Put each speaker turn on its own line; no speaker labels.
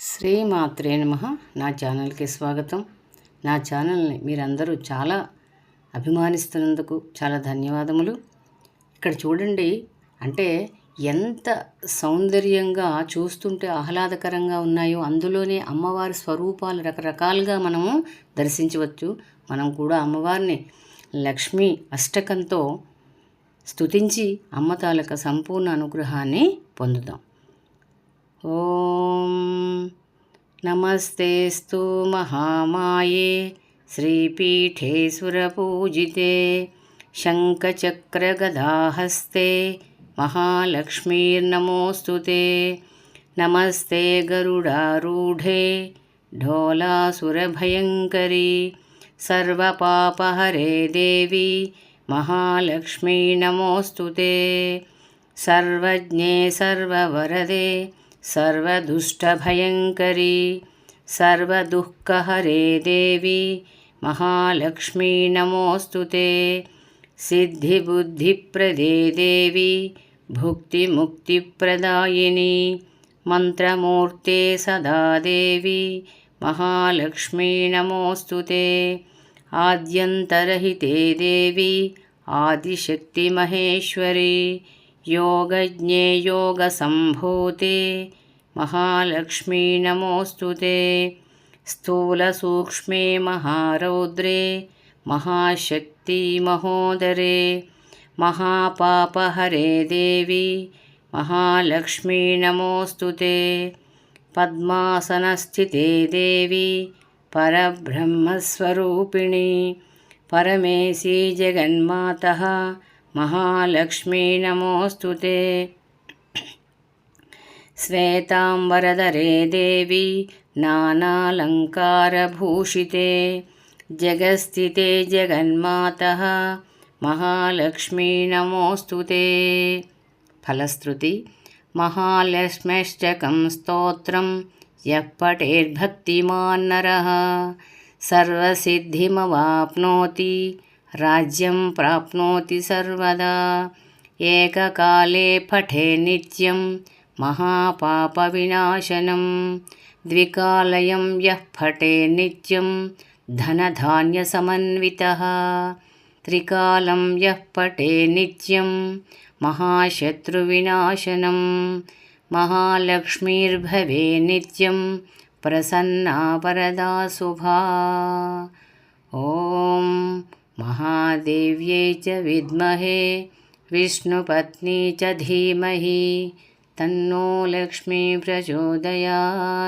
శ్రీమాత్రే నమః. నా ఛానల్కి స్వాగతం. నా ఛానల్ని మీరందరూ చాలా అభిమానిస్తున్నందుకు చాలా ధన్యవాదములు. ఇక్కడ చూడండి, అంటే ఎంత సౌందర్యంగా చూస్తుంటే ఆహ్లాదకరంగా ఉన్నాయో. అందులోనే అమ్మవారి స్వరూపాలు రకరకాలుగా మనము దర్శించవచ్చు. మనం కూడా అమ్మవారిని లక్ష్మీ అష్టకంతో స్తుతించి అమ్మ తాలూకా సంపూర్ణ అనుగ్రహాన్ని పొందుదాం. ఓం నమస్తేస్తు మహామాయే శ్రీపీఠే సురపూజితే శంఖచక్రగదాహస్తే మహాలక్ష్మీర్నమోస్తుతే. నమస్తే గరుడారూఢే ఢోలాసురభయంకరీ సర్వపాపహరే దేవి మహాలక్ష్మీ నమోస్తుతే. సర్వజ్ఞే సర్వవరదే సర్వదుష్టభయంకరీ సర్వదుఃఖహరే దేవి మహాలక్ష్మీ నమోస్తుతే. సిద్ధిబుద్ధిప్రదే దేవి భుక్తిముక్తిప్రదాయిని మంత్రమూర్తే సదా దేవి మహాలక్ష్మీ నమోస్తుతే. ఆద్యంతరహితే దేవి ఆదిశక్తిమహేశ్వరీ యోగజ్ఞే యోగసంభూతే మహాలక్ష్మీ నమోస్తుతే. స్థూలసూక్ష్మే మహారౌద్రే మహాశక్తి మహోదరే మహాపాపహరే దేవి మహాలక్ష్మీ నమోస్తుతే. పద్మాసనస్థితే దేవి పరబ్రహ్మస్వరూపిణి పరమేశీ జగన్మాతః మహాలక్ష్మీ నమోస్తుతే. శ్వేతాంబరధరే దేవి నానాలంకారభూషితే జగస్థితే జగన్మాతః మహాలక్ష్మీ నమోస్తుతే. ఫలశ్రుతి. మహాలక్ష్మ్యష్టకం స్తోత్రం యః పఠేద్భక్తిమాన్ నరః సర్వసిద్ధిమవాప్నోతి రాజ్యం ప్రాప్నోతి సర్వదా. ఏకకాలే పఠే నిత్యం మహాపాపవినాశనం ద్వికాలయం యః పఠే నిత్యం ధనధాన్యసమన్వితః. త్రికాలం యః పఠే నిత్యం మహాశత్రువినాశనం మహాలక్ష్మీర్భవే నిత్యం ప్రసన్నా వరదా శుభా. ఓం మహాదేవ్యై చ విద్మహే విష్ణుపత్నీ చ ధీమహి తన్నో లక్ష్మీ ప్రచోదయాత్.